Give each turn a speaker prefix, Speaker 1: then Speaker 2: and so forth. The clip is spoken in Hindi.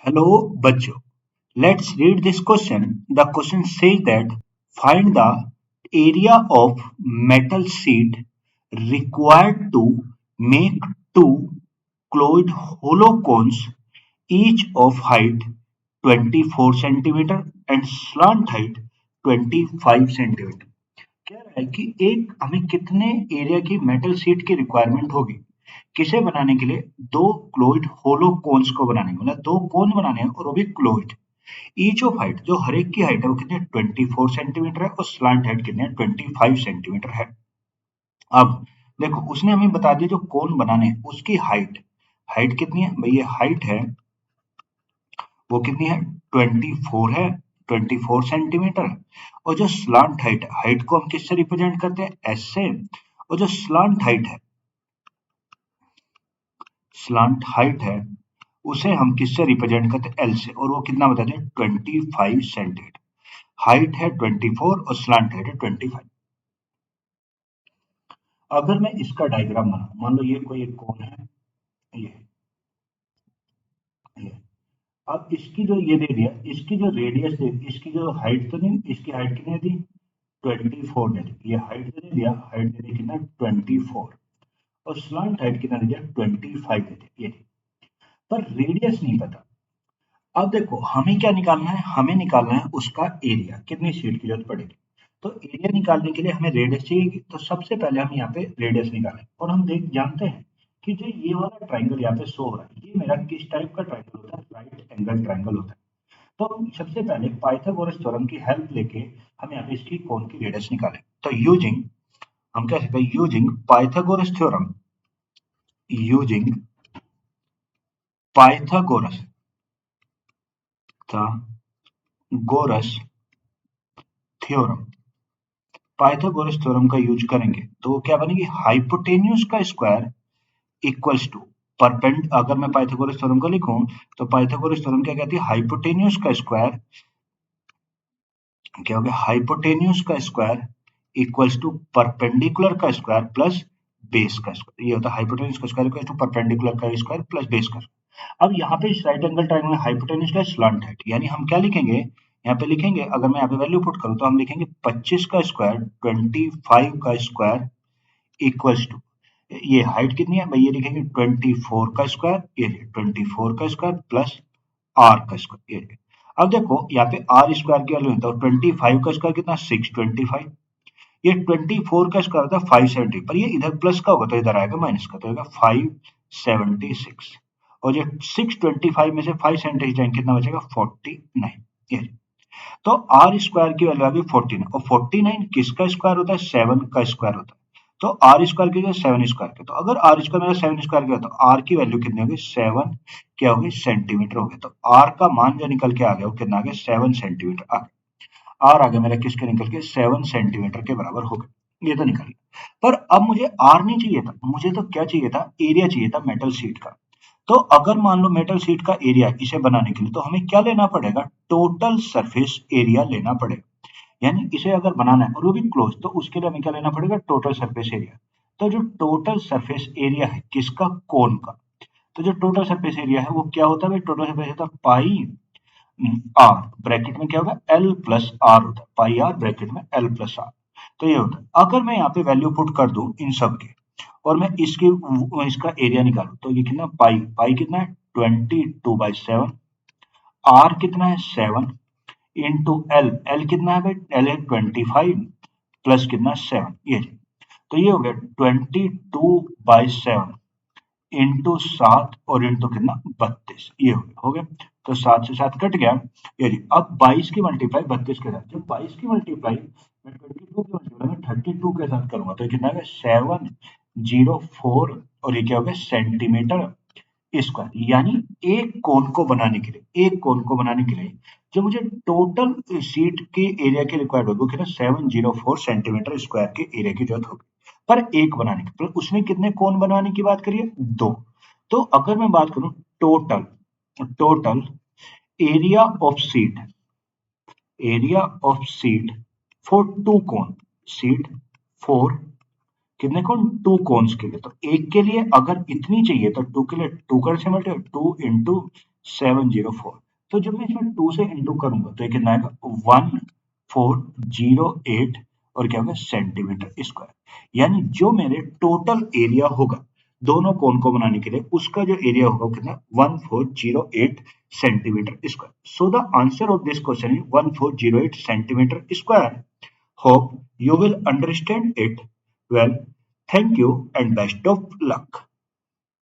Speaker 1: Hello, bachcho. Let's read this question. The question says that find the area of metal sheet required to make two closed hollow cones, each of height 24 centimeter and slant height 25 centimeter. कह रहा है कि एक हमें कितने एरिया की मेटल शीट की रिक्वायरमेंट होगी किसे बनाने के लिए दो क्लोइड होलो कोन्स को बनाने के लिए मतलब दो कोन बनाने हैं और वो भी क्लोइड ईच ऑफ हाइट जो हर एक की हाइट है वो कितनी 24 सेंटीमीटर है और स्लांट हाइट कितनी है 25 सेंटीमीटर है। अब देखो उसने हमें बता दिया जो कोन बनाने हैं उसकी हाइट हाइट कितनी है भाई ये हाइट है वो कितनी है 24 है 24 सेंटीमीटर और जो स्लांट हाइट हाइट को हम किससे रिप्रेजेंट करते हैं एस से और जो स्लांट हाइट है उसे हम किससे रिप्रेजेंट करते हैं एल से और वो कितना बताते हैं 25 सेंटीमीटर हाइट है 24 और स्लांट हाइट है 25। अगर मैं इसका डायग्राम बनाऊं मान लो ये कोई एक कोन है ये ये अब इसकी जो ये दे दिया इसकी जो रेडियस दे इसकी जो हाइट तो नहीं इसकी हाइट कितनी थी 24 दे दी ये हाइट दे दिया हाइट दे दी कितना 24 और स्लांट हाइट कितना दे दिया 25 दे दिया ये पर रेडियस नहीं पता। अब देखो हमें क्या निकालना है हमें निकालना है उसका एरिया कितनी शीट की जरूरत पड़ेगी तो एरिया निकालने के लिए हमें रेडियस चाहिए तो सबसे पहले हम यहाँ पे रेडियस निकालें और हम देख जानते हैं कि जो ये वाला ट्राइंगल यहाँ पे शो हो रहा है ये मेरा किस टाइप का ट्राइंगल होता है राइट एंगल ट्राइंगल होता है। तो हम सबसे पहले पाइथागोरस थ्योरम की हेल्प लेके हम यहाँ पे इसकी कोण की रेडियस निकालें तो यूजिंग हम कह सकते हैं using Pythagoras theorem Pythagoras theorem का यूज करेंगे तो वो क्या बनेगी हाइपोटेन्यूज का स्क्वायर इक्वल्स टू परपेंड अगर मैं पाइथागोरस थ्योरम को लिखूं तो पाइथागोरस थ्योरम क्या कहती है हाइपोटेन्यूज का स्क्वायर क्या हो गया हाइपोटेन्यूज का स्क्वायर इक्वल्स टू परपेंडिकुलर का स्क्वायर प्लस बेस का स्क्वायर ये होता है हाइपोटेन्यूज का स्क्वायर इक्वल्स टू परपेंडिकुलर का स्क्वायर प्लस बेस का स्क्वायर। अब यहाँ पे इस राइट एंगल ट्रायंगल में हाइपोटेन्यूज का स्लांट है यानी हम क्या लिखेंगे यहाँ पे लिखेंगे अगर मैं यहाँ पे वैल्यू पुट करूं तो हम लिखेंगे 25 का स्क्वायर 25 का स्क्वायर इक्वल्स टू ये हाइट कितनी है भाई ये लिखेंगे 24 का स्क्वायर ये 24 का स्क्वायर प्लस आर का स्क्वायर ये अब देखो यहाँ पे आर स्क्वायर की वैल्यू तो 25 का स्क्वायर कितना 625 ये 24 का स्क्वायर होता है 570 पर ये इधर प्लस का होगा तो इधर आएगा माइनस का तो आएगा 576 और ये 625 में से 576 जाएंगे कितना बचेगा 49 ये तो आर स्क्वायर की वैल्यू आ गई 49 और 49 किसका स्क्वायर होता है 7 का स्क्वायर होता है तो आर स्क्वायर की जगह 7 स्क्वायर के तो अगर आर स्क्वायर मेरा 7 स्क्वायर का तो आर की वैल्यू कितनी होगी 7 क्या होगी सेंटीमीटर हो गया तो आर का मान जो निकल के आ गया वो कितना आ गया 7 सेंटीमीटर आ गया आर आ गया मेरा किसके निकल के 7 सेंटीमीटर के बराबर हो गया ये तो निकल गया पर अब मुझे आर नहीं चाहिए था मुझे तो क्या चाहिए था एरिया चाहिए था मेटल शीट का तो अगर मान लो मेटल शीट का एरिया इसे बनाने के लिए तो हमें क्या लेना पड़ेगा टोटल सरफेस एरिया लेना पड़ेगा यानी इसे अगर बनाना है और वो भी क्लोज तो उसके लिए हमें क्या लेना पड़ेगा टोटल सरफेस एरिया तो जो टोटल सरफेस एरिया है किसका कोन का तो जो टोटल सरफेस एरिया है वो क्या होता है भाई टोटल सरफेस होता है पाई आर ब्रैकेट में क्या होगा एल प्लस आर होता है पाई आर ब्रैकेट में एल प्लस आर तो ये होता है अगर मैं यहाँ पे वैल्यू पुट कर दूं इन सब के और मैं इसका एरिया निकालू तो ये कितना पाई पाई कितना है 22/7 आर कितना है 7 इंटू एल एल कितना है भाई एल है 25 प्लस कितना 7 ये तो ये हो गया 22/7 इंटू 7 और इंटू कितना 32 ये हो गया तो 7 से 7 कट गया ये अब 22 की मल्टीप्लाई 32 के साथ जब 22 की मल्टीप्लाई मैं 22 की मल्टीप्लाई में 32 के साथ करूंगा तो कितना है 704 और ये क्या हो गया सेंटीमीटर स्क्वायर यानी एक कोन को बनाने के लिए जो मुझे टोटल शीट के एरिया की रिक्वायर्ड होगी वो कितना 704 सेंटीमीटर स्क्वायर के एरिया की जरूरत होगी पर एक बनाने की पर उसमें कितने कोन बनवाने की बात करिए दो तो अगर मैं बात करूं total total area of sheet for two cone sheet for कितने कोन टू कोन्स के लिए तो एक के लिए अगर इतनी चाहिए तो टू के लिए टू कर से मल्टीप्लाई 2 इंटू 704। तो जब मैं इसमें 2 से इंटू करूंगा तो ये कितना आएगा 1408 और क्या होगा सेंटीमीटर स्क्वायर। यानी जो मेरे टोटल एरिया होगा दोनों कोन को बनाने के लिए उसका जो एरिया होगा वो कितना 1408 centimetre square. So the answer of this question is 1408 centimetre square. Hope you will understand it well. Thank you and best of luck.